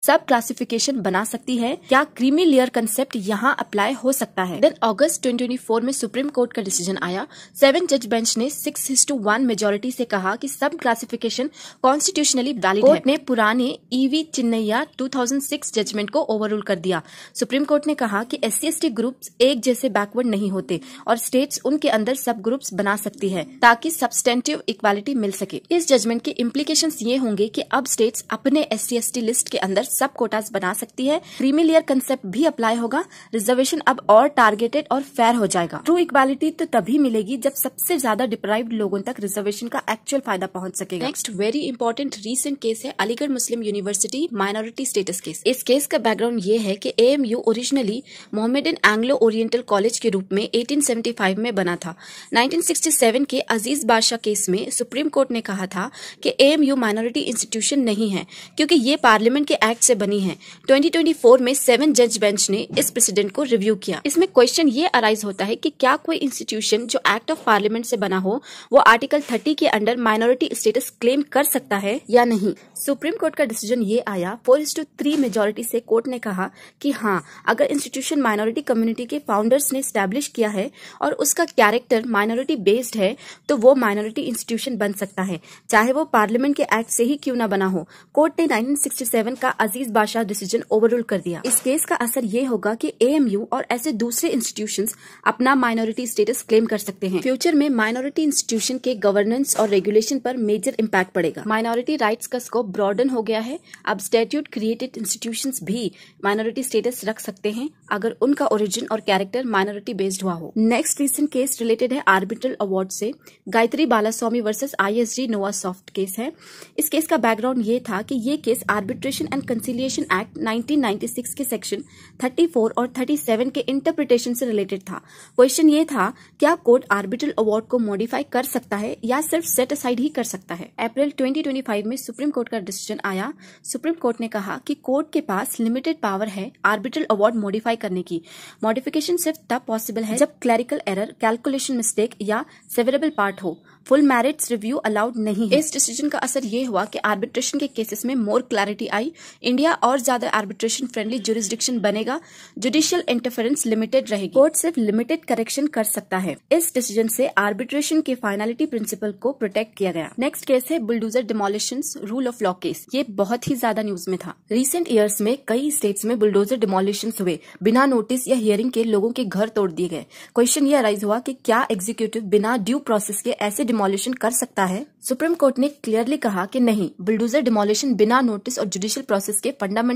सब क्लासिफिकेशन बना सकती है? क्या क्रीमी लेयर कंसेप्ट यहाँ अप्लाई हो सकता है? देन अगस्त 2024 में सुप्रीम कोर्ट का डिसीजन आया। 7 जज बेंच ने 6:1 मेजोरिटी से कहा कि सब क्लासिफिकेशन कॉन्स्टिट्यूशनली वैलिड है। कोर्ट ने पुराने ईवी चिन्नैया 2006 जजमेंट को ओवररूल कर दिया। सुप्रीम कोर्ट ने कहा कि SC/ST ग्रुप्स एक जैसे बैकवर्ड नहीं होते और स्टेट्स उनके अंदर सब ग्रुप्स बना सकती है ताकि सब्सटेंटिव इक्वालिटी मिल सके। इस जजमेंट के इम्प्लीकेशंस ये होंगे कि अब स्टेट्स अपने SC/ST लिस्ट के अंदर सब कोटास बना सकती है। क्रीमी लेयर कंसेप्ट भी अप्लाई होगा। रिजर्वेशन अब और टारगेटेड और फेयर हो जाएगा। ट्रू इक्वालिटी तो तभी मिलेगी जब सबसे ज्यादा डिप्राइव्ड लोगों तक रिजर्वेशन का एक्चुअल फायदा पहुंच सकेगा। Next very important recent case है अलीगढ़ मुस्लिम यूनिवर्सिटी माइनॉरिटी स्टेटस केस। इस केस का बैकग्राउंड ये है कि AMU originally Mohammedan Anglo oriental college के रूप में 1875 में बना था। 1967 के अजीज बादशाह केस में सुप्रीम कोर्ट ने कहा था कि AMU माइनॉरिटी इंस्टीट्यूशन नहीं है क्योंकि ये पार्लियामेंट के एक्ट से बनी है। 2024 में 7 जज बेंच ने इस प्रेसिडेंट को रिव्यू किया। इसमें क्वेश्चन ये अराइज होता है कि क्या कोई इंस्टीट्यूशन जो एक्ट ऑफ पार्लियामेंट से बना हो वो आर्टिकल 30 के अंडर माइनॉरिटी स्टेटस क्लेम कर सकता है या नहीं। सुप्रीम कोर्ट का डिसीजन ये आया। 4:3 मेजोरिटी से कोर्ट ने कहा कि हाँ, अगर इंस्टीट्यूशन माइनॉरिटी कम्युनिटी के फाउंडर्स ने स्टैब्लिश किया है और उसका कैरेक्टर माइनॉरिटी बेस्ड है तो वो माइनॉरिटी इंस्टीट्यूशन बन सकता है, चाहे वो पार्लियामेंट के एक्ट से ही क्यों ना बना हो। कोर्ट ने 1967 का अजीज बादशाह डिसीजन ओवररूल कर दिया। इस केस का असर ये होगा कि AMU और ऐसे दूसरे इंस्टीट्यूशंस अपना माइनॉरिटी स्टेटस क्लेम कर सकते हैं। फ्यूचर में माइनॉरिटी इंस्टीट्यूशन के गवर्नेंस और रेगुलेशन पर मेजर इम्पैक्ट पड़ेगा। माइनॉरिटी राइट्स का स्कोप ब्रॉडन हो गया है। अब स्टैट्यूट क्रिएटेड इंस्टीट्यूशंस भी माइनॉरिटी स्टेटस रख सकते हैं अगर उनका ओरिजिन और कैरेक्टर माइनॉरिटी बेस्ड हुआ हो। नेक्स्ट रीसेंट केस रिलेटेड है आर्बिट्रल अवार्ड से। गायत्री बालास्वामी वर्सेस ISG नोवा सॉफ्ट केस है। इस केस का बैकग्राउंड ये था कि ये case arbitration and conciliation act 1996 के सेक्शन 34 और 37 के इंटरप्रिटेशन से रिलेटेड था। क्वेश्चन ये था, क्या कोर्ट आर्बिट्रल अवार्ड को मॉडिफाई कर सकता है या सिर्फ सेट असाइड ही कर सकता है। अप्रैल 2025 में सुप्रीम कोर्ट का डिसीजन आया। सुप्रीम कोर्ट ने कहा कि कोर्ट के पास लिमिटेड पावर है आर्बिट्रल अवार्ड मॉडिफाई करने की। मॉडिफिकेशन सिर्फ तब पॉसिबल है जब क्लरिकल एरर, कैलकुलेशन मिस्टेक या सेवरेबल पार्ट हो। फुल मैरिट्स रिव्यू अलाउड नहीं है। इस डिसीजन का असर ये हुआ कि आर्बिट्रेशन के केसेस में मोर क्लैरिटी आई। इंडिया और ज्यादा आर्बिट्रेशन फ्रेंडली जुरिस्डिक्शन बनेगा। जुडिशियल इंटरफेरेंस लिमिटेड रहेगी। कोर्ट सिर्फ लिमिटेड करेक्शन कर सकता है। इस डिसीजन से आर्बिट्रेशन के फाइनलिटी प्रिंसिपल को प्रोटेक्ट किया गया। नेक्स्ट केस है bulldozer demolitions rule of law case. ये बहुत ही ज्यादा न्यूज में था। रिसेंट ईयर्स में कई स्टेट्स में बुलडोजर डिमोलिशंस हुए। बिना नोटिस या हियरिंग के लोगों के घर तोड़ दिए गए। क्वेश्चन ये अराइज हुआ कि क्या एग्जीक्यूटिव बिना ड्यू प्रोसेस के ऐसे डिमोलिशन कर सकता है। सुप्रीम कोर्ट ने क्लियरली कहा कि नहीं, बुलडोजर डिमोलिशन बिना नोटिस और जुडिशियल प्रोसेस के फंडामेंटल